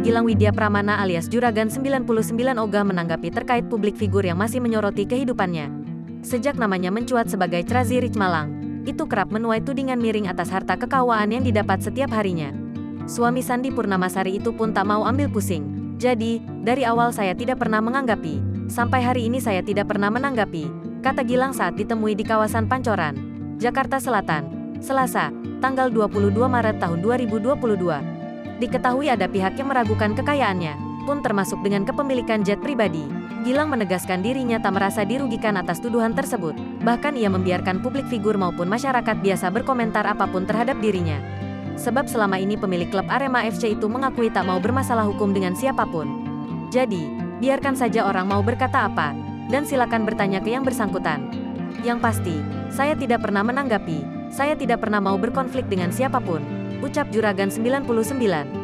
Gilang Widya Pramana alias Juragan 99 ogah menanggapi terkait publik figur yang masih menyoroti kehidupannya. Sejak namanya mencuat sebagai Crazy Rich Malang, itu kerap menuai tudingan miring atas harta kekayaan yang didapat setiap harinya. Suami Sandi Purnamasari itu pun tak mau ambil pusing. Jadi, dari awal saya tidak pernah menganggapi. Sampai hari ini saya tidak pernah menanggapi, kata Gilang saat ditemui di kawasan Pancoran, Jakarta Selatan, Selasa, tanggal 22 Maret tahun 2022. Diketahui ada pihak yang meragukan kekayaannya, pun termasuk dengan kepemilikan jet pribadi. Gilang menegaskan dirinya tak merasa dirugikan atas tuduhan tersebut. Bahkan ia membiarkan publik figur maupun masyarakat biasa berkomentar apapun terhadap dirinya. Sebab selama ini pemilik klub Arema FC itu mengakui tak mau bermasalah hukum dengan siapapun. Jadi, biarkan saja orang mau berkata apa, dan silakan bertanya ke yang bersangkutan. Yang pasti, saya tidak pernah menanggapi, saya tidak pernah mau berkonflik dengan siapapun, ucap Juragan 99.